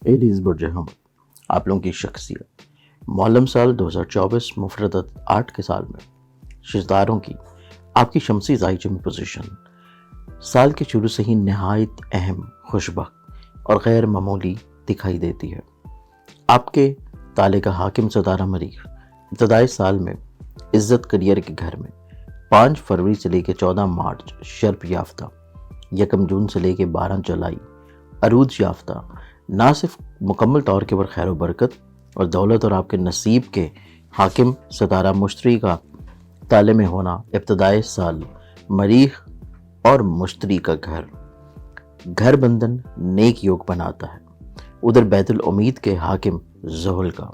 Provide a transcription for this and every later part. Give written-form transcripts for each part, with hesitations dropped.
Aries बुर्ज हम आप लोगों की शख्सियत मुअल्लम साल 2024 मुफरदत 8 के साल में सितारों की आपकी शमसी ज़ाइचे में पोजीशन साल के शुरू से ही नहायत अहम, खुशबख्त और गैर मामूली दिखाई देती है। आपके ताले का हाकिम सितारा मरीख इब्तदाई साल में इज़्ज़त करियर के घर में 5 फरवरी से लेकर 14 मार्च शर्फ याफ्ता, 1 जून से लेकर 12 जुलाई अरूज याफ्ता, ना सिर्फ मुकम्मल तौर के पर खैर बरकत और दौलत और आपके नसीब के हाकिम सितारा मुश्तरी का ताले में होना इब्तदाई साल मरीख और मुश्तरी का घर बंधन नेक योग बनाता है। उधर बैतुल उम्मीद के हाकिम ज़ुहल का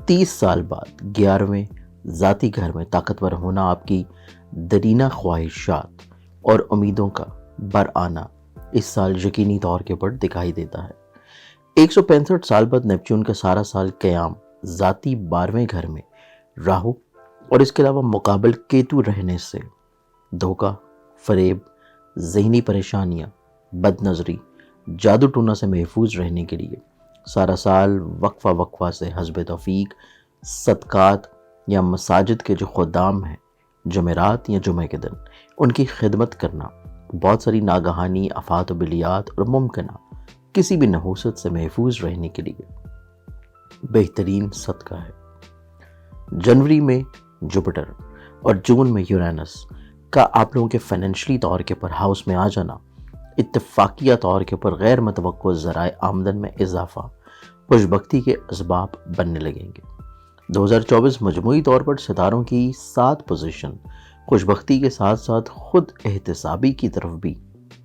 30 साल बाद 11वें ज़ाती घर में ताकतवर होना आपकी दरीना ख्वाहिशात और उम्मीदों का बर आना इस साल यकीनी तौर के ऊपर दिखाई देता है। 165 साल बाद नेपच्यून का सारा साल क़याम ज़ाती 12वें घर में राहु और इसके अलावा मुकाबल केतु रहने से धोखा, फरेब, ज़हनी परेशानियाँ, बदनज़री, जादू टूना से महफूज रहने के लिए सारा साल वक्फा से हस्ब तौफीक सदक़ात या मसाजिद के जो खुदाम हैं जुमेरात या जुमे के दिन उनकी खिदमत करना बहुत सारी नागहानी आफात व बिलियात और मुमकिना किसी भी नहूसत से महफूज रहने के लिए बेहतरीन सदका है। जनवरी में जुपिटर और जून में यूरेनस का आप लोगों के फाइनेंशली तौर के ऊपर हाउस में आ जाना इत्तफाकिया तौर के ऊपर गैर मतवक्को ज़राए आमदन में इजाफा खुशबख्ती के असबाब बनने लगेंगे। 2024 मजमूई तौर पर सितारों की 7 पोजीशन खुशबख्ती के साथ साथ खुद एहतसाबी की तरफ भी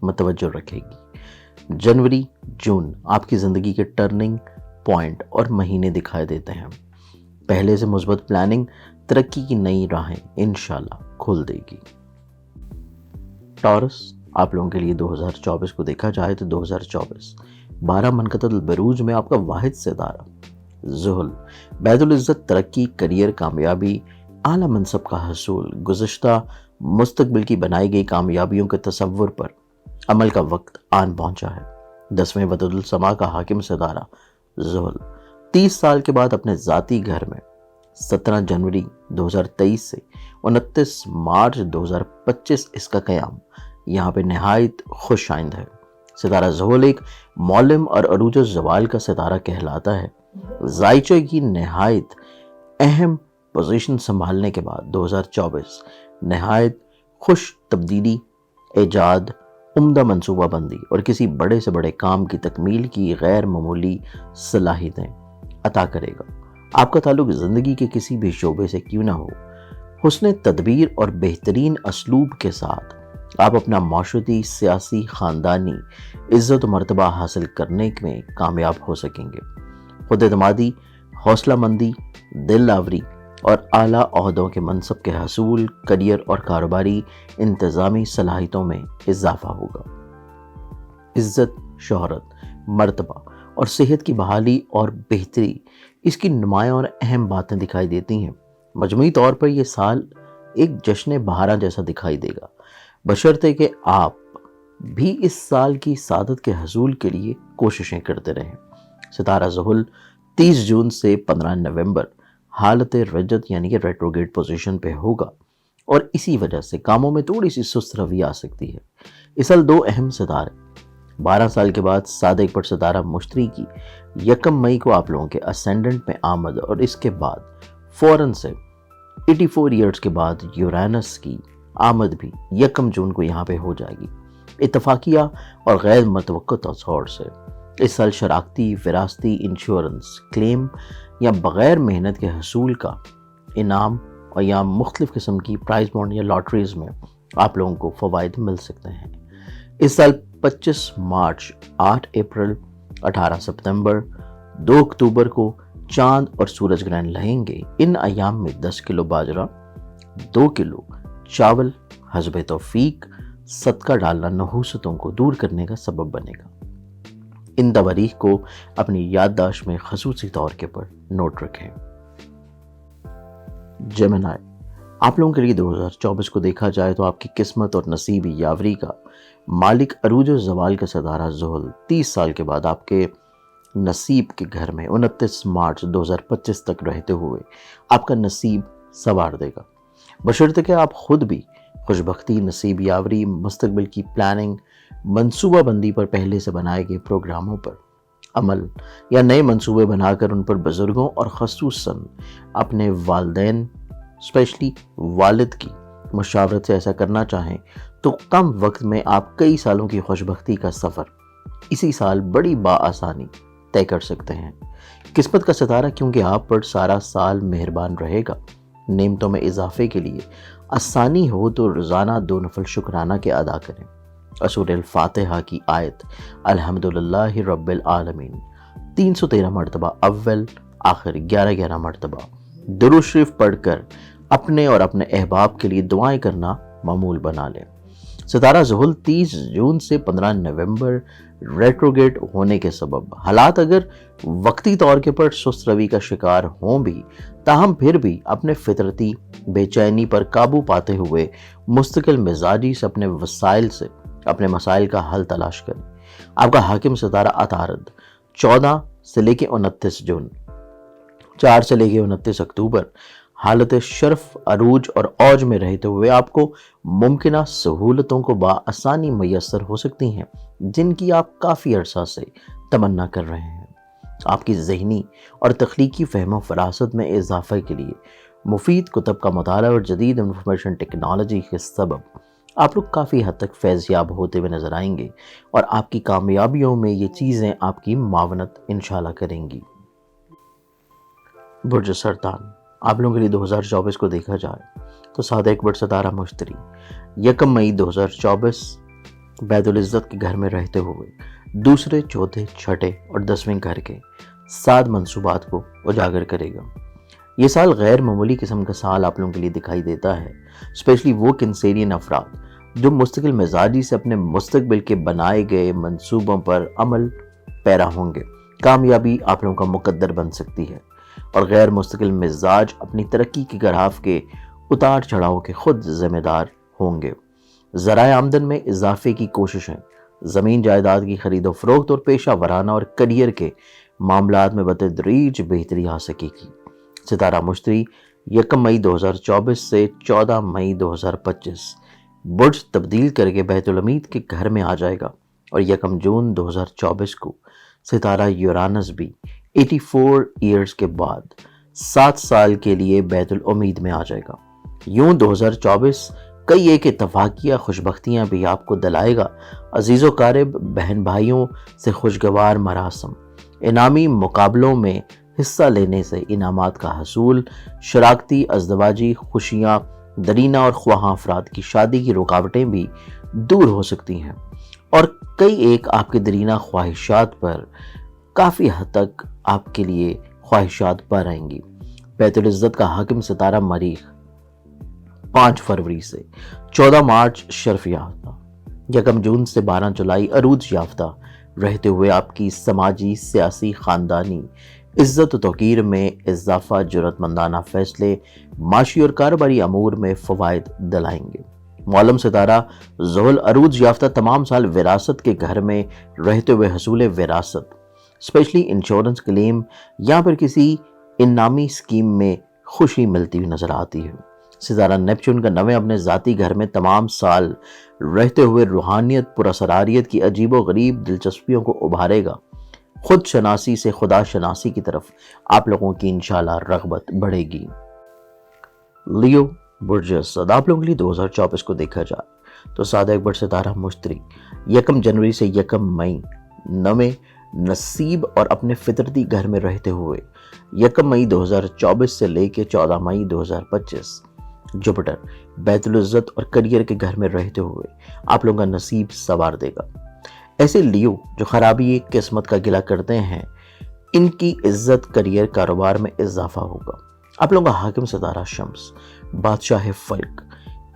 मतवज्जो रखेगी। जनवरी जून आपकी ज़िंदगी के टर्निंग पॉइंट और महीने दिखाई देते हैं। पहले से मुस्बत प्लानिंग तरक्की की नई राहें इंशाल्लाह खोल देगी। टॉरस आप लोगों के लिए 2024 को देखा जाए तो 2024 12 मनकतल बरूज में आपका वाहिद सितारा ज़ुहल बैतुल इज़्ज़त तरक्की, करियर, कामयाबी, आला मनसब का हसूल, गुज़श्ता मुस्तकबिल की बनाई गई कामयाबियों के तसव्वुर पर अमल का वक्त आन पहुंचा है। 10वें वदुल समा का हाकिम सितारा ज़ुहल 30 साल के बाद अपने ज़ाती घर में 17 जनवरी 2023 से 29 मार्च 2025 इसका क़याम यहाँ पे नहायत खुश आइंद है। सितारा ज़ुहल एक मौलम और अरूज ज़वाल का सितारा कहलाता है। ज़ाइचे की नहायत अहम पोजीशन संभालने के बाद 2024 नहायत खुश तब्दीली, एजाद, उम्दा मनसूबाबंदी और किसी बड़े से बड़े काम की तकमील की गैर मामूली सलाहियतें अता करेगा। आपका ताल्लुक ज़िंदगी के किसी भी शोबे से क्यों ना हो, हुस्न तदबीर और बेहतरीन असलूब के साथ आप अपना माशरती, सियासी, ख़ानदानी इज़्ज़त मर्तबा हासिल करने में कामयाब हो सकेंगे। खुद एतमादी, हौसला मंदी, दिल आवरी और आला ओहदों के मनसब के हसूल, करियर और कारोबारी इंतज़ामी सलाहियतों में इजाफा होगा। इज़्ज़त, शोहरत, मर्तबा और सेहत की बहाली और बेहतरी इसकी नुमायाँ और अहम बातें दिखाई देती हैं। मजमूई तौर पर यह साल एक जश्न बहारा जैसा दिखाई देगा, बशर्ते कि आप भी इस साल की सादत के हसूल के लिए कोशिशें करते रहें। सितारा ज़ुहल 30 जून से 15 नवंबर हालत रजत यानी कि रेट्रोगेट पोजीशन पे होगा और इसी वजह से कामों में थोड़ी सी सुस्त रवि आ सकती है। इस साल 2 अहम सितारे 12 साल के बाद सादिक पर सितारा मुश्तरी की 1 मई को आप लोगों के असेंडेंट में आमद और इसके बाद फ़ौरन से 84 ईयर्स के बाद यूरेनस की आमद भी 1 जून को यहाँ पे हो जाएगी। इत्तफाकिया और गैर मुतवक्को तौर से इस साल शराकती, विरासती, इंश्योरेंस क्लेम या बग़ैर मेहनत के हसूल का इनाम और या मुख्तलिफ़ किस्म की प्राइज़ बॉन्ड या लॉटरीज़ में आप लोगों को फ़वाइद मिल सकते हैं। इस साल 25 मार्च, 8 अप्रैल, 18 सितंबर, 2 अक्टूबर को चांद और सूरज ग्रहण लगेंगे। इन अयाम में 10 किलो बाजरा, 2 किलो चावल हस्ब तौफीक सदका डालना नहूसतों को दूर करने का सबब बनेगा। इन तवारीख को अपनी याददाश्त में खसूसी तौर के पर नोट रखें। जेमिनी आप लोगों के लिए 2024 को देखा जाए तो आपकी किस्मत और नसीब यावरी का मालिक अरूज ज़वाल का सितारा ज़ुहल 30 साल के बाद आपके नसीब के घर में 29 मार्च 2025 तक रहते हुए आपका नसीब संवार देगा, बशर्ते कि आप खुद भी खुशबख्ती, नसीब यावरी, मुस्तकबिल की प्लानिंग, मनसूबा बंदी पर पहले से बनाए गए प्रोग्रामों पर अमल या नए मंसूबे बनाकर उन पर बुजुर्गों और खसूसन अपने वालिदैन, स्पेशली वालिद की मुशावरत से ऐसा करना चाहें तो कम वक्त में आप कई सालों की खुशबख्ती का सफ़र इसी साल बड़ी बाआसानी तय कर सकते हैं। किस्मत का सितारा क्योंकि आप पर सारा साल मेहरबान रहेगा। नेमतों में इजाफे के लिए आसानी हो तो रोज़ाना 2 नफल शुक्राना के अदा करें। सूरह फातिहा की आयत अल्हम्दुलिल्लाहि रब्बिल आलमीन 313 मरतबा अव्वल आखिर 11 मरतबा दुरूद शरीफ पढ़कर अपने और अपने अहबाब के लिए दुआएं करना मामूल बना लें। सितारा ज़ुहुल 30 जून से 15 नवंबर रेट्रोगेट होने के सबब हालात अगर वक्ती तौर के पर सुस्त रवि का शिकार हों भी, ताहम फिर भी अपने फितरती बेचैनी पर काबू पाते हुए मुस्तकिल मिजाजी से अपने वसाइल से अपने मसाइल का हल तलाश करें। आपका हाकिम सितारा अतारद 14 से लेके 29 जून, 4 से लेके 29 अक्टूबर हालत शर्फ, अरूज और औज में रहते हुए आपको मुमकिना सहूलतों को बाआसानी मैसर हो सकती हैं जिनकी आप काफ़ी अरसा से तमन्ना कर रहे हैं। आपकी ज़हनी और तख्लीकी फहम फरासत में इजाफा के लिए मुफीद कुतब का मुताला और जदीद इंफॉर्मेशन टेक्नोलॉजी के सबब आप लोग काफ़ी हद तक फैज़याब होते हुए नज़र आएंगे और आपकी कामयाबियों में ये चीज़ें आपकी मावनत इंशाल्लाह करेंगी। बुर्ज सरतान, आप लोगों के लिए 2024 को देखा जाए तो 7 अकबर सितारा मुश्तरी 1 मई 2024 बैतुल इज़्ज़त के घर में रहते हुए दूसरे, चौथे, छठे और 10वें घर के 7 मंसूबात को उजागर करेगा। ये साल गैर मामूली किस्म का साल आप लोगों के लिए दिखाई देता है, स्पेशली वो कैंसेरियन अफराद जो मुस्तकिल मिजाजी से अपने मुस्तकबिल के बनाए गए मंसूबों पर अमल पैरा होंगे। कामयाबी आप लोगों का मुकद्दर बन सकती है और गैर मुस्तकिल मिजाज अपनी तरक्की की ग्राफ के उतार चढ़ाव के खुद जिम्मेदार होंगे। ज़राए आमदन में इजाफे की कोशिशें, ज़मीन जायदाद की खरीदो फरोख्त और पेशा वराना और करियर के मामलात में बतदरीज बेहतरी आ सकेगी। सितारा मुश्तरी 1 मई 2024 से 14 मई 2025 बुर्ज तब्दील करके बैतुल उम्मीद के घर में आ जाएगा और 1 जून 2024 को सितारा यूरानस भी 84 ईयर्स के बाद 7 साल के लिए बैतुल उम्मीद में आ जाएगा। यूं 2024 कई एक इत्तफाकिया खुशबख्तियाँ भी आपको दिलाएगा। अजीज़ो कारब बहन भाइयों से खुशगवार मरासम, इनामी मुकाबलों में हिस्सा लेने से इनामात का हसूल, शराकती अज़दवाजी खुशियाँ, दरीना और ख्वाहां अफराद की शादी की रुकावटें भी दूर हो सकती हैं और कई एक आपके दरीना ख्वाहिशात पर काफ़ी हद तक आपके लिए ख्वाहिशात पर आएंगी। बैतुल इज़्ज़त का हाकिम सितारा मरीख 5 फरवरी से 14 मार्च शर्फ याफ्ता, 1 जून से 12 जुलाई अरूज याफ्ता रहते हुए आपकी समाजी, सियासी, ख़ानदानी इज़्ज़त तौकीर में इजाफा, जुर्रतमंदाना फ़ैसले, माशी और कारोबारी अमूर में फ़वाइद दिलाएंगे। मौलम सितारा ज़ुहुल अरूज याफ्ता तमाम साल विरासत के घर में रहते हुए हसूल विरासत, स्पेशली इंश्योरेंस क्लेम या फिर किसी इनामी स्कीम में खुशी मिलती हुई नज़र आती है। सितारा नेपच्यून का नवे अपने ज़ाती घर में तमाम साल रहते हुए रूहानियत, पुरअसरारियत की अजीबो गरीब दिलचस्पियों को उभारेगा। खुद शनासी से खुदा शनासी की तरफ आप लोगों की इंशाल्लाह रग़बत बढ़ेगी। लियो बुर्ज असद, आप लोगों के लिए 2024 को देखा जाए तो 7 अकबर सितारा मुश्तरी 1 जनवरी से 1 मई नवे नसीब और अपने फितरती घर में रहते हुए 1 मई 2024 से लेके 14 मई 2025 जुपिटर बैतुल इज़्ज़त और करियर के घर में रहते हुए आप लोगों का नसीब संवार देगा। ऐसे लियो जो खराबी किस्मत का गिला करते हैं, इनकी इज्जत, करियर, कारोबार में इजाफा होगा। आप लोगों का हाकिम सितारा शम्स बादशाह फल्क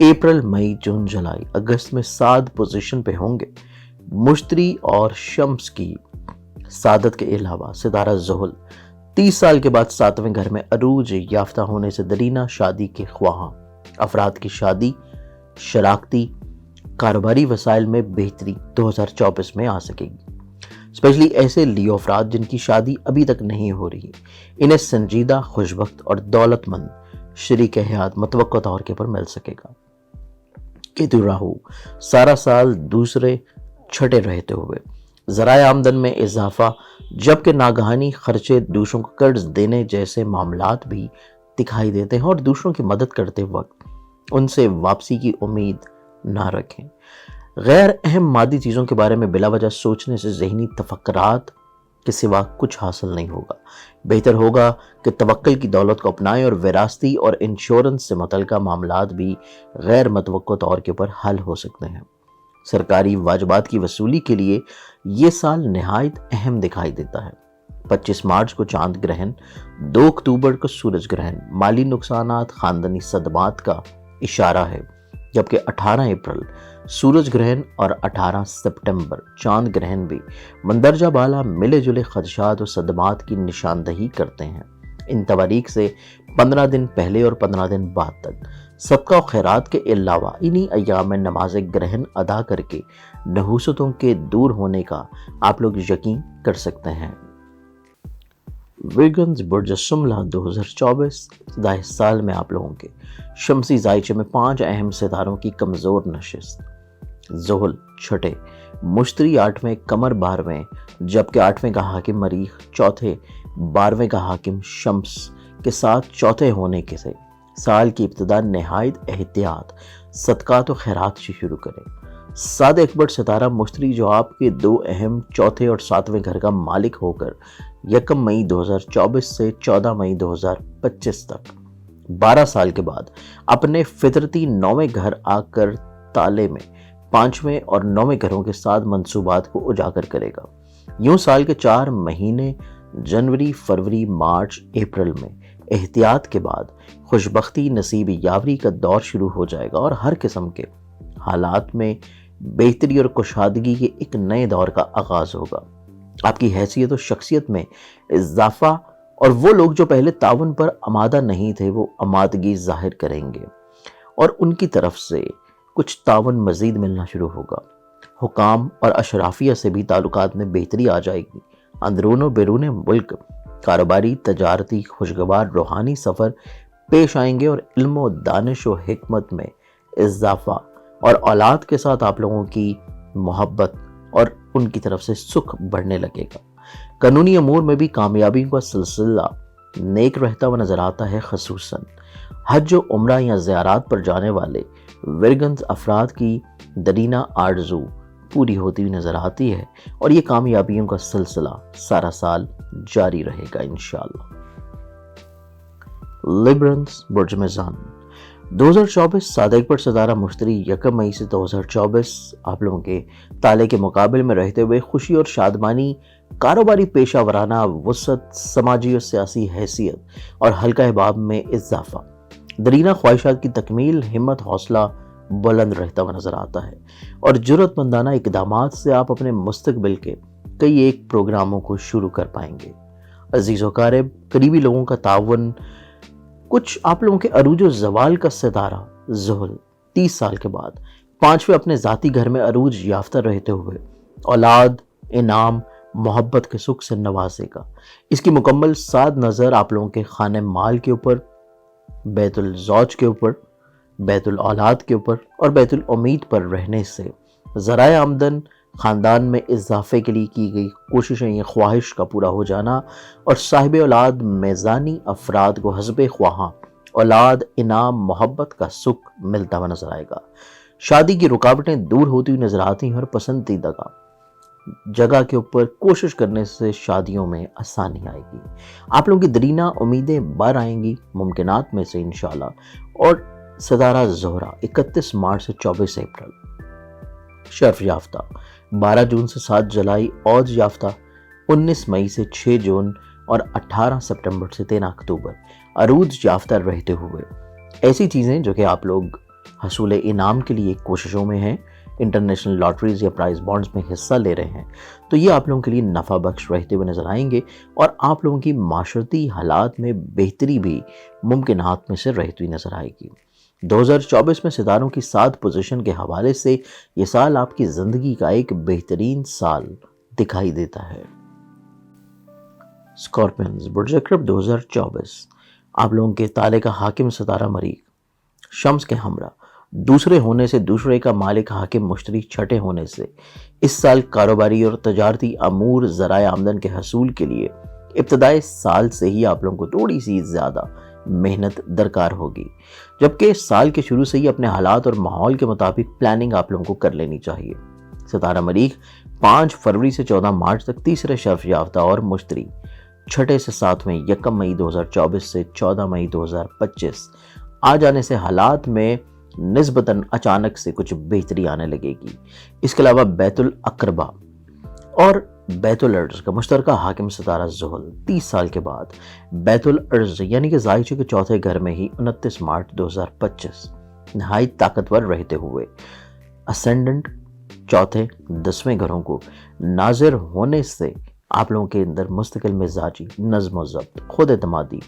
अप्रैल, मई, जून, जुलाई, अगस्त में 7 पोजीशन पे होंगे। मुश्तरी और शम्स की सादत के अलावा सितारा ज़ुहुल 30 साल के बाद 7वें घर में अरूज याफ्ता होने से दरीना शादी के ख्वाहां अफराद की शादी, शराकती कारोबारी वसाइल में बेहतरी 2024 में आ सकेगी। اسپیشلی ایسے لیو افراد جن کی شادی ابھی تک نہیں ہو رہی، انہیں سنجیدہ، خوشبخت اور دولت مند شریک حیات متوقع طور کے پر مل سکے گا۔ کیتو راہو سارا سال دوسرے چھٹے رہتے ہوئے ذرائع آمدن میں اضافہ، جبکہ ناگہانی خرچے، دوسروں کو قرض دینے جیسے معاملات بھی دکھائی دیتے ہیں، اور دوسروں کی مدد کرتے وقت ان سے واپسی کی امید نہ رکھیں۔ غیر اہم مادی چیزوں کے بارے میں بلا وجہ سوچنے سے ذہنی تفکرات کے سوا کچھ حاصل نہیں ہوگا۔ بہتر ہوگا کہ توکل کی دولت کو اپنائیں اور وراثتی اور انشورنس سے متعلقہ معاملات بھی غیر متوقع طور کے پر حل ہو سکتے ہیں۔ سرکاری واجبات کی وصولی کے لیے یہ سال نہایت اہم دکھائی دیتا ہے۔ 25 مارچ کو چاند گرہن، 2 اکتوبر کو سورج گرہن مالی نقصانات، خاندانی صدمات کا اشارہ ہے، جبکہ 18 اپریل سورج گرہن اور 18 سپٹمبر چاند گرہن بھی مندرجہ بالا ملے جلے خدشات و صدمات کی نشاندہی کرتے ہیں۔ ان تواریخ سے 15 دن پہلے اور 15 دن بعد تک صدقہ و خیرات کے علاوہ انہی ایام میں نماز گرہن ادا کر کے نحوستوں کے دور ہونے کا آپ لوگ یقین کر سکتے ہیں۔ ویگنز برج سملہ 2024 ابتدائی سال میں آپ لوگوں کے شمسی زائچے میں 5 اہم ستاروں کی کمزور نشست: زحل چھٹے، مشتری 8ویں، قمر 12ویں، جبکہ 8ویں کا حاکم مریخ چوتھے، 12ویں کا حاکم شمس کے ساتھ چوتھے ہونے کے سے سال کی ابتدا نہایت احتیاط، صدقات و خیرات سے شروع کریں۔ سعد اکبر ستارہ مشتری، جو آپ کے 2 اہم چوتھے اور 7ویں گھر کا مالک ہو کر 1 مئی 2024 سے 14 مئی 2025 تک 12 سال کے بعد اپنے فطرتی 9ویں گھر آ کر تالے میں 5ویں اور 9ویں گھروں کے ساتھ منصوبات کو اجاگر کرے گا۔ یوں سال کے 4 مہینے جنوری، فروری، مارچ، اپریل میں احتیاط کے بعد خوشبختی، نصیب یاوری کا دور شروع ہو جائے گا، اور ہر قسم کے حالات میں بہتری اور کشادگی کے ایک نئے دور کا آغاز ہوگا۔ آپ کی حیثیت و شخصیت میں اضافہ، اور وہ لوگ جو پہلے تعاون پر آمادہ نہیں تھے وہ آمادگی ظاہر کریں گے، اور ان کی طرف سے کچھ تعاون مزید ملنا شروع ہوگا۔ حکام اور اشرافیہ سے بھی تعلقات میں بہتری آ جائے گی۔ اندرون و بیرون ملک کاروباری، تجارتی، خوشگوار روحانی سفر پیش آئیں گے، اور علم و دانش و حکمت میں اضافہ، اور اولاد کے ساتھ آپ لوگوں کی محبت اور ان کی طرف سے سکھ بڑھنے لگے گا۔ قانونی امور میں بھی کامیابی کا سلسلہ نیک رہتا ہوا نظر آتا ہے۔ خصوصاً حج و عمرہ یا زیارات پر جانے والے ورگنز افراد کی درینہ آرزو پوری ہوتی ہوئی نظر آتی ہے، اور یہ کامیابیوں کا سلسلہ سارا سال جاری رہے گا انشاءاللہ۔ لیبرنز برج میزان 2024 سعد اکبر ستارہ مشتری 1 مئی سے 2024 آپ لوگوں کے تالے کے مقابل میں رہتے ہوئے خوشی اور شادمانی، کاروباری پیشہ ورانہ وسعت، سماجی اور سیاسی حیثیت اور حلقہ احباب میں اضافہ، درینہ خواہشات کی تکمیل، ہمت حوصلہ بلند رہتا ہوا نظر آتا ہے، اور جرأت مندانہ اقدامات سے آپ اپنے مستقبل کے کئی ایک پروگراموں کو شروع کر پائیں گے۔ عزیز و قارب، قریبی لوگوں کا تعاون، کچھ آپ لوگوں کے عروج و زوال کا ستارہ زحل 30 سال کے بعد 5ویں اپنے ذاتی گھر میں عروج یافتہ رہتے ہوئے اولاد، انعام، محبت کے سکھ سے نوازے گا۔ اس کی مکمل سعد نظر آپ لوگوں کے خانہ مال کے اوپر، بیت الزوج کے اوپر، بیت الاولاد کے اوپر اور بیت الامید پر رہنے سے ذرائع آمدن، خاندان میں اضافے کے لیے کی گئی کوششیں، یہ خواہش کا پورا ہو جانا، اور صاحب اولاد میزانی افراد کو حسب خواہاں اولاد، انعام، محبت کا سکھ ملتا ہوا نظر آئے گا۔ شادی کی رکاوٹیں دور ہوتی ہوئی نظر آتی ہیں، اور پسندیدہ جگہ کے اوپر کوشش کرنے سے شادیوں میں آسانی آئے گی۔ آپ لوگوں کی درینہ امیدیں بار آئیں گی ممکنات میں سے انشاءاللہ۔ اور ستارہ زہرہ 31 مارچ سے 24 اپریل شرف یافتہ، 12 جون سے 7 جولائی اوج یافتہ، 19 مئی سے 6 جون اور 18 سپٹمبر سے 13 اکتوبر عروج یافتہ رہتے ہوئے ایسی چیزیں جو کہ آپ لوگ حصول انعام کے لیے کوششوں میں ہیں، انٹرنیشنل لاٹریز یا پرائز بانڈز میں حصہ لے رہے ہیں، تو یہ آپ لوگوں کے لیے نفع بخش رہتے ہوئے نظر آئیں گے، اور آپ لوگوں کی معاشرتی حالات میں بہتری بھی ممکنات میں سے رہتی ہوئی نظر آئے گی۔ 2024 میں ستاروں کی 7 پوزیشن کے حوالے سے یہ سال آپ کی زندگی کا ایک بہترین سال दिखाई देता है। स्कॉर्पियंस, बुर्ज अक़रब 2024 आप लोगों के ताले का हाकिम सितारा मरीख, शम्स के हमरा, दूसरे होने से दूसरे का मालिक हाकिम मुश्तरी छठे होने से इस साल कारोबारी और तजारती अमूर ज़राए आमदन के हसूल के लिए इब्तदाई साल से ही आप लोगों को थोड़ी सी ज़्यादा मेहनत दरकार होगी, जबकि साल के शुरू से ही अपने हालात और माहौल के मुताबिक प्लानिंग आप लोगों को कर लेनी चाहिए। सितारा मरीख 5 फरवरी से 14 मार्च तक तीसरे शर्फ याफ्ता और मुश्तरी छठे से 7वें 1 मई 2024 से 14 मई 2025 आ जाने से हालात में निस्बतन अचानक से कुछ बेहतरी आने लगेगी। इसके अलावा बैतुल अकरबा और बैतुल अर्ज का मुश्तरका हाकिम सितारा ज़ुहल 30 साल के बाद बैतुल अर्ज यानी कि ज़ाइचे के चौथे घर में ही 29 मार्च 2025 नहायत ताकतवर रहते हुए असेंडेंट चौथे 10वें घरों को नाजिर होने से आप लोगों के अंदर मुस्तकिल मिजाजी, नज़्म व ज़ब्त, खुद एतमादी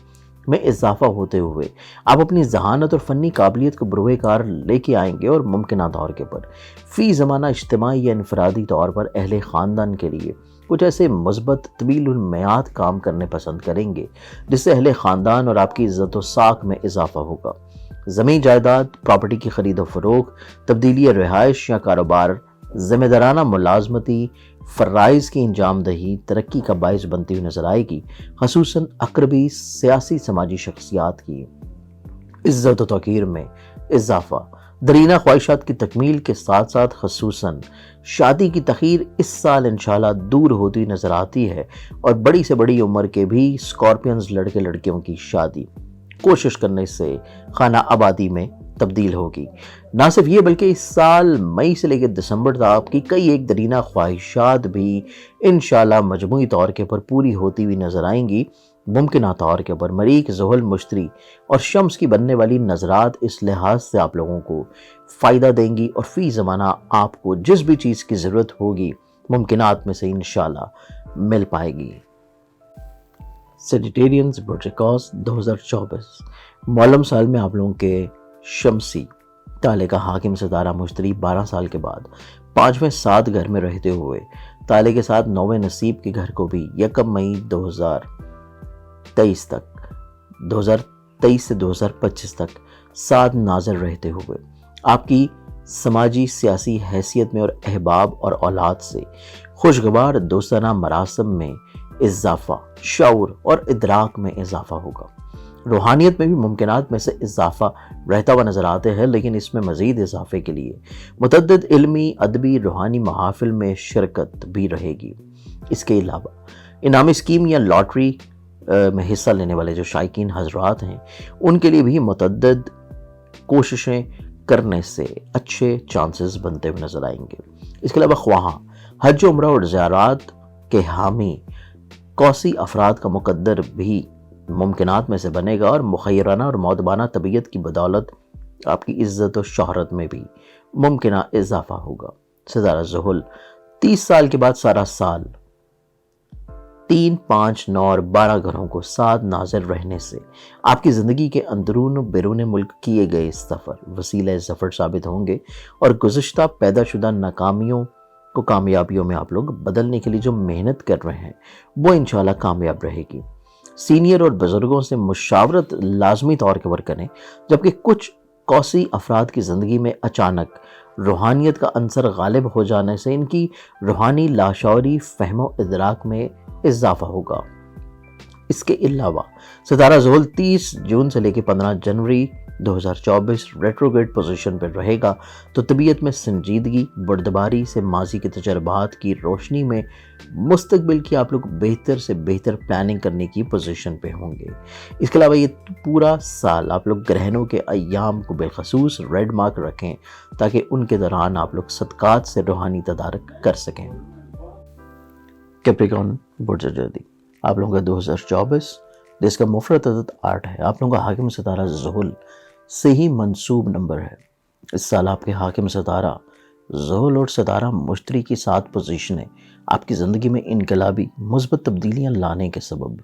में इजाफा होते हुए आप अपनी जहानत और फ़नी काबिलियत को बरूए कार लेके आएंगे और मुमकिन तौर के पर फ़ी ज़माना इज्तिमाई या इनफरादी तौर पर अहले ख़ानदान के लिए कुछ ऐसे मुस्बत तवीलुल मियाद काम करने पसंद करेंगे जिससे अहले ख़ानदान और आपकी इज़्ज़त व साख में इजाफा होगा। ज़मीन जायदाद, प्रॉपर्टी की खरीद व फ़रोख्त, तब्दीली रिहाइश या कारोबार, ज़िम्मेदाराना मुलाजमती फ़राइज़ की इंजामदही तरक्की का बाइस बनती हुई नजर आएगी, खसूसन अकरबी सियासी समाजी शख्सियात की इज़्ज़त व तौक़ीर में इजाफा, दरीना ख्वाहिशात की तकमील के साथ साथ खसूसन शादी की तख़ीर इस साल इंशाल्लाह दूर होती नजर आती है और बड़ी से बड़ी उम्र के भी स्कॉर्पियंस लड़के लड़कियों की शादी कोशिश करने से खाना आबादी में तब्दील होगी। ना सिर्फ ये बल्कि इस साल मई से लेकर दिसंबर तक आपकी कई एक दरीना ख्वाहिशात भी इंशाल्लाह मजमूई तौर के पर पूरी होती हुई नजर आएंगी। मुमकिन तौर के पर मरीख, ज़ुहल, मुश्तरी और शम्स की बनने वाली नजरात इस लिहाज से आप लोगों को फ़ायदा देंगी और फ़ी ज़माना आपको जिस भी चीज़ की ज़रूरत होगी मुमकिनात में से इंशाल्लाह मिल पाएगी। सेजिटेरियंस, बुर्ज अक़ौस 2024 मौलम साल में आप लोगों के शम्सी ताले का हाकिम सितारा मुश्तरी 12 साल के बाद 5वें 7 घर में रहते हुए ताले के साथ 9वें नसीब के घर को भी 1 मई 2023 से 2025 तक 7 नाज़र रहते हुए आपकी समाजी सियासी हैसियत में और अहबाब और औलाद से खुशगवार दोस्ताना मरासम में इजाफा, शऊर और इदराक में इजाफा होगा। रूहानियत में भी मुमकिनात में से इजाफा रहता हुआ नजर आते हैं, लेकिन इसमें मज़ीद इजाफे के लिए मुतअद्दिद इल्मी, अदबी, रूहानी महाफिल में शिरकत भी रहेगी। इसके अलावा इनामी स्कीम या लॉटरी में हिस्सा लेने वाले जो शायकीन हजरात हैं उनके लिए भी मुतअद्दिद कोशिशें करने से अच्छे चांसेस बनते हुए नजर आएंगे। इसके अलावा ख्वाह हज, उम्रा और ज़ियारत के हामी कौसी अफराद का मुकद्दर भी मुमकिनात में से बनेगा और मुखय्यराना और मौदबाना तबीयत की बदौलत आपकी इज्जत और शोहरत में भी मुमकिना इजाफा होगा। सितारा ज़ुहल 30 साल के बाद सारा साल 3, 5, 9 और 12 घरों को 7 नाज़िर रहने से आपकी ज़िंदगी के अंदरून बैरून मुल्क किए गए सफ़र वसीला ज़फ़र साबित होंगे और गुज़िश्ता पैदाशुदा नाकामियों को कामयाबियों में आप लोग बदलने के लिए जो मेहनत कर रहे हैं वो इंशाल्लाह कामयाब रहेगी। सीनियर और बुजुर्गों से मुशावरत लाजमी तौर पर करें, जबकि कुछ कौसी अफराद की ज़िंदगी में अचानक रूहानियत का अंसर गालिब हो जाने से इनकी रूहानी लाशौरी फ़हमो इदराक में इजाफा होगा। इसके अलावा सितारा ज़ुहल 30 जून से लेकर 15 जनवरी 2024 रेट्रोग्रेड पोजीशन पर रहेगा, तो तबीयत में संजीदगी, बुर्दबारी से माजी के तजर्बात की रोशनी में मुस्तकबिल की आप लोग बेहतर से बेहतर प्लानिंग करने की पोजीशन पे होंगे। इसके अलावा ये पूरा साल आप लोग ग्रहणों के अय्याम को बेखसूस रेड मार्क रखें ताकि उनके दौरान आप लोग सदकात से रूहानी तदारक कर सकें। कैप्रिकॉर्न, बुर्ज जदी आप लोगों का 2024 जिसका मुफरत अदद 8 है, आप लोगों का हाकिम सितारा ज़ुहल से ही मंसूब नंबर है। इस साल आपके हाकिम सितारा ज़ुहल और सितारा मुश्तरी की 7 पोजीशनें आपकी ज़िंदगी में इनकलाबी मुस्बत तब्दीलियाँ लाने के सबब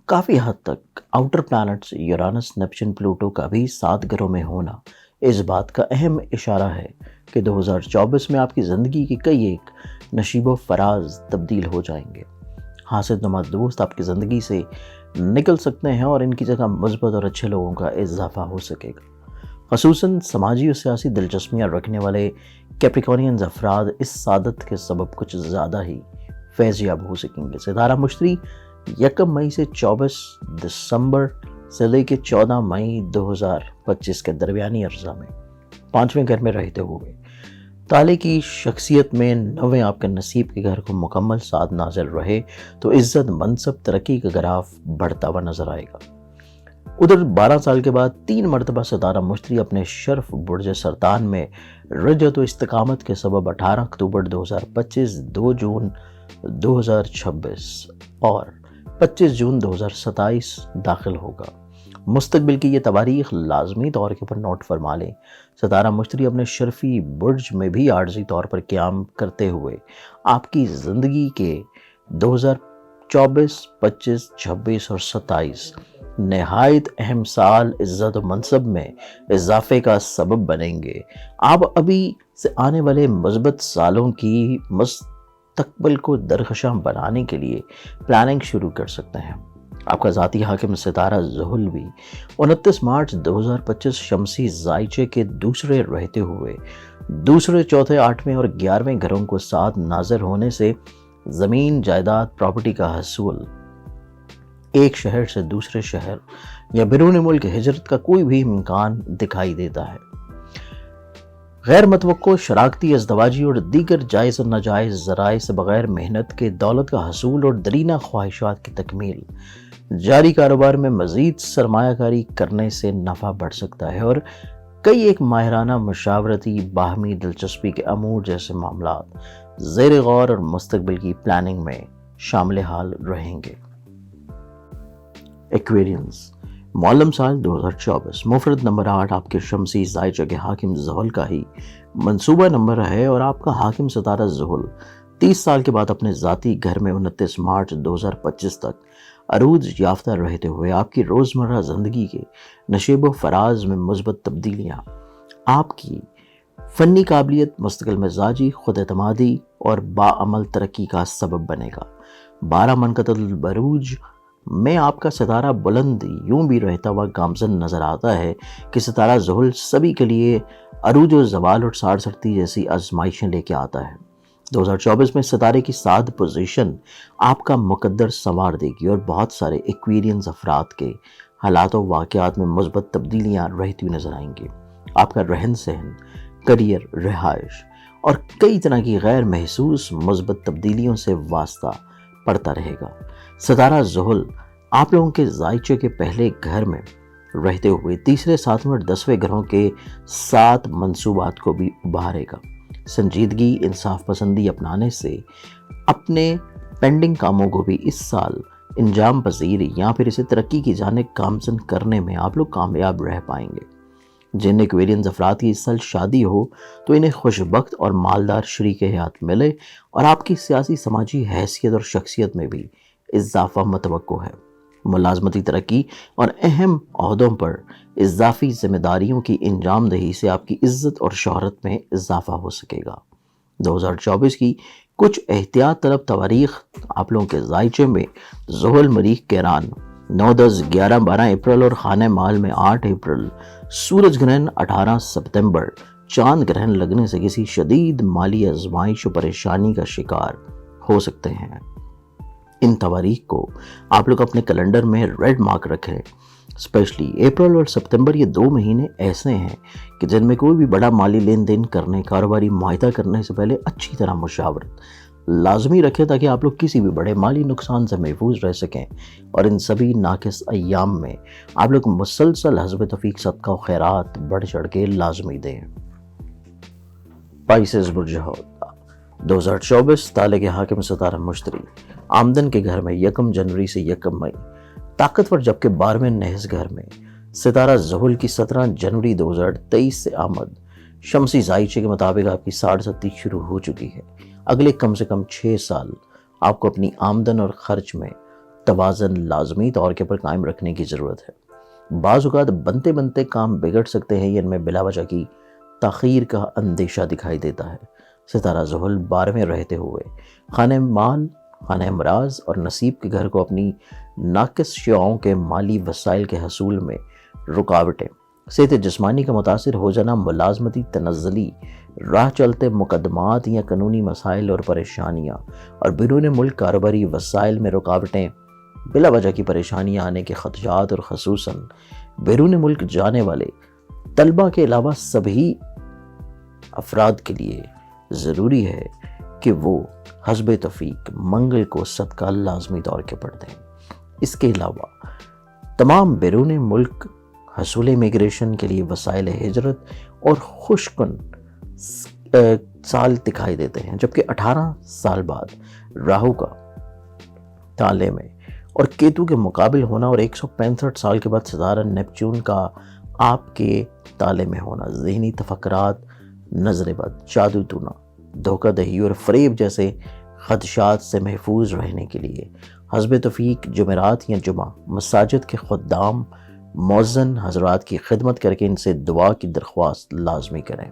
काफ़ी हद तक outer planets Uranus, Neptune, Pluto का भी 7 घरों में होना اس بات کا اہم اشارہ ہے کہ 2024 میں آپ کی زندگی کے کئی ایک نشیب و فراز تبدیل ہو جائیں گے۔ حاسد نما دوست آپ کی زندگی سے نکل سکتے ہیں اور ان کی جگہ مثبت اور اچھے لوگوں کا اضافہ ہو سکے گا۔ خصوصاً سماجی اور سیاسی دلچسپیاں رکھنے والے کیپریکورنینز افراد اس سعادت کے سبب کچھ زیادہ ہی فیض یاب ہو سکیں گے۔ ستارہ مشتری 1 مئی سے 24 دسمبر سے لے کے 14 مئی 2025 کے درمیانی عرصہ میں 5ویں گھر میں رہتے ہوئے تالے کی شخصیت میں 9ویں آپ کے نصیب کے گھر کو مکمل ساتھ نازل رہے تو عزت منصب ترقی کا گراف بڑھتا ہوا نظر آئے گا۔ ادھر 12 سال کے بعد 3 مرتبہ ستارہ مشتری اپنے شرف برج سرطان میں رجعت و استقامت کے سبب 18 اکتوبر 2025، 2 جون 2026 اور 25 جون 2027 داخل ہوگا۔ مستقبل کی یہ تواریخ لازمی طور کے پر نوٹ فرما لیں۔ ستارہ مشتری اپنے شرفی برج میں بھی عارضی طور پر قیام کرتے ہوئے آپ کی زندگی کے 2024، 25، 26 اور 27 نہایت اہم سال عزت و منصب میں اضافے کا سبب بنیں گے۔ آپ ابھی سے آنے والے مثبت سالوں کی مستقبل کو درخشاں بنانے کے لیے پلاننگ شروع کر سکتے ہیں۔ آپ کا ذاتی حاکم ستارہ زحل بھی 29 مارچ 2025 شمسی زائچے کے دوسرے رہتے ہوئے دوسرے، چوتھے، 8ویں اور 11ویں گھروں کو ساتھ ناظر ہونے سے زمین، جائیداد، پراپرٹی کا حصول، ایک شہر سے دوسرے شہر یا بیرون ملک ہجرت کا کوئی بھی امکان دکھائی دیتا ہے۔ غیر متوقع شراکتی، ازدواجی اور دیگر جائز اور ناجائز ذرائع سے بغیر محنت کے دولت کا حصول اور درینہ خواہشات کی تکمیل، جاری کاروبار میں مزید سرمایہ کاری کرنے سے نفع بڑھ سکتا ہے اور کئی ایک ماہرانہ مشاورتی، باہمی دلچسپی کے امور جیسے معاملات زیر غور اور مستقبل کی پلاننگ میں شامل حال رہیں گے۔ ایکویرینز، معلم سال 2024، مفرد نمبر 8 آپ کے شمسی زائچہ کے حاکم زحل کا ہی منصوبہ نمبر ہے اور آپ کا حاکم ستارہ زحل 30 سال کے بعد اپنے ذاتی گھر میں 29 مارچ 2025 تک عروج یافتہ رہتے ہوئے آپ کی روزمرہ زندگی کے نشیب و فراز میں مثبت تبدیلیاں، آپ کی فنی قابلیت، مستقل مزاجی، خود اعتمادی اور باعمل ترقی کا سبب بنے گا۔ 12 منقطع البروج میں آپ کا ستارہ بلند یوں بھی رہتا ہوا گامزن نظر آتا ہے کہ ستارہ زحل سبھی کے لیے عروج و زوال اور ساڑھ سڑتی جیسی آزمائشیں لے کے آتا ہے۔ 2024 میں ستارے کی 7 پوزیشن آپ کا مقدر سنوار دے گی اور بہت سارے ایکویرینز افراد کے حالات و واقعات میں مثبت تبدیلیاں رہتی ہوئی نظر آئیں گی۔ آپ کا رہن سہن، کریئر، رہائش اور کئی طرح کی غیر محسوس مثبت تبدیلیوں سے واسطہ پڑتا رہے گا۔ ستارہ زحل آپ لوگوں کے زائچے کے پہلے گھر میں رہتے ہوئے تیسرے، 7ویں اور 10ویں گھروں کے 7 منصوبات کو بھی ابھارے گا۔ سنجیدگی، انصاف پسندی اپنانے سے اپنے پینڈنگ کاموں کو بھی اس سال انجام پذیر یا پھر اسے ترقی کی جانب گامزن کرنے میں آپ لوگ کامیاب رہ پائیں گے۔ جن ایکویرینز افراد کی اس سال شادی ہو تو انہیں خوشبخت اور مالدار شریک حیات ملے اور آپ کی سیاسی سماجی حیثیت اور شخصیت میں بھی اضافہ متوقع ہے۔ ملازمتی ترقی اور اہم عہدوں پر اضافی ذمہ داریوں کی انجام دہی سے آپ کی عزت اور شہرت میں اضافہ ہو سکے گا۔ 2024 کی کچھ احتیاط طلب تواریخ آپ لوگوں کے زائچے میں زحل مریخ کیران 9، 10، 11، 12 اپریل اور خانہ مال میں 8 اپریل، سورج گرہن 18 ستمبر، چاند گرہن لگنے سے کسی شدید مالی آزمائش و پریشانی کا شکار ہو سکتے ہیں۔ ان تواریخ کو آپ لوگ اپنے کیلنڈر میں ریڈ مارک رکھیں۔ اسپیشلی اپریل اور ستمبر، یہ 2 مہینے ایسے ہیں کہ جن میں کوئی بھی بڑا مالی لین دین کرنے، کاروباری معاہدہ کرنے سے پہلے اچھی طرح مشاورت لازمی رکھیں تاکہ آپ لوگ کسی بھی بڑے مالی نقصان سے محفوظ رہ سکیں۔ اور ان سبھی ناقص ایام میں آپ لوگ مسلسل حسب توفیق صدقہ و خیرات بڑھ چڑھ کے لازمی دیں۔ پائسز برج حوت، 2024 تالے کے حاکم ستارہ مشتری آمدن کے گھر میں 1 جنوری سے 1 مئی، طاقتور جبکہ 12ویں نحس گھر میں ستارہ زحل کی 17 جنوری 2023 سے آمد شمسی زائچے کے مطابق آپ کی 60 شروع ہو چکی ہے۔ اگلے کم سے کم 6 سال آپ کو اپنی آمدن اور خرچ میں توازن لازمی طور کے پر قائم رکھنے کی ضرورت ہے۔ بعض اوقات بنتے بنتے کام بگڑ سکتے ہیں، ان میں بلا وجہ کی تاخیر کا اندیشہ دکھائی دیتا ہے۔ ستارہ زحل 12ویں رہتے ہوئے خانہ مال، خانہ امراض اور نصیب کے گھر کو اپنی ناقص شعاؤں کے مالی وسائل کے حصول میں رکاوٹیں، صحت جسمانی کا متاثر ہو جانا، ملازمتی تنزلی، راہ چلتے مقدمات یا قانونی مسائل اور پریشانیاں، اور بیرون ملک کاروباری وسائل میں رکاوٹیں، بلا وجہ کی پریشانیاں آنے کے خدشات، اور خصوصاً بیرون ملک جانے والے طلبہ کے علاوہ سبھی افراد کے لیے ضروری ہے کہ وہ حسب توفیق منگل کو صدقہ لازمی طور کے پڑھ دیں۔ اس کے علاوہ تمام بیرون ملک حصول امیگریشن کے لیے وسائل ہجرت اور خوش کن سال دکھائی دیتے ہیں، جبکہ 18 سال بعد راہو کا تالے میں اور کیتو کے مقابل ہونا، اور 165 سال کے بعد ستارہ نیپچون کا آپ کے تالے میں ہونا، ذہنی تفکرات، نظر بد، جادو ٹونا، دھوکہ دہی اور فریب جیسے خدشات سے محفوظ رہنے کے لیے حسب توفیق جمعرات یا جمعہ مساجد کے خدام، مؤذن حضرات کی خدمت کر کے ان سے دعا کی درخواست لازمی کریں۔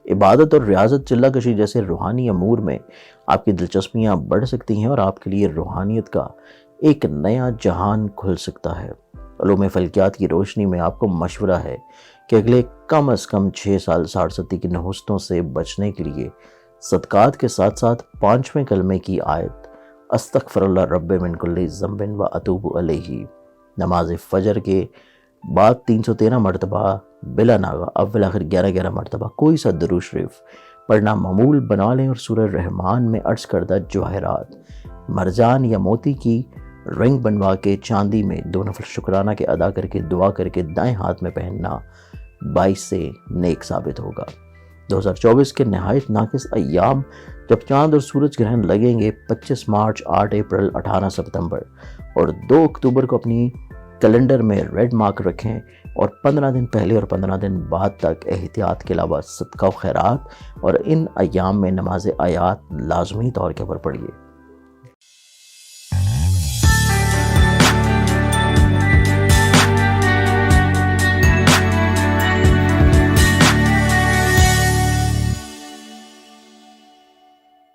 عبادت اور ریاضت، چلہ کشی جیسے روحانی امور میں آپ کی دلچسپیاں بڑھ سکتی ہیں، اور آپ کے لیے روحانیت کا ایک نیا جہان کھل سکتا ہے۔ علوم فلکیات کی روشنی میں آپ کو مشورہ ہے کہ اگلے کم از کم 6 سال 67 کی نحوستوں سے بچنے کے لیے صدقات کے ساتھ ساتھ 5ویں کلمے کی آیت استغفر اللہ رب من کل ذنب و اتوب الیہ، نماز فجر کے بعد 313 مرتبہ بلا ناغہ اول آخر 11 مرتبہ کوئی سا درود شریف پڑھنا معمول بنا لیں، اور سورہ رحمان میں عرض کردہ جواہرات، مرجان یا موتی کی رنگ بنوا کے چاندی میں 2 نفل شکرانہ کے ادا کر کے دعا کر کے دائیں ہاتھ میں پہننا باعث سے نیک ثابت ہوگا۔ 2024 کے نہایت ناقص ایام جب چاند اور سورج گرہن لگیں گے 25 مارچ، 8 اپریل، 18 ستمبر اور 2 اکتوبر کو اپنی کیلنڈر میں ریڈ مارک رکھیں، اور 15 دن پہلے اور 15 دن بعد تک احتیاط کے علاوہ صدقہ و خیرات اور ان ایام میں نماز آیات لازمی طور کے پر پڑھیے۔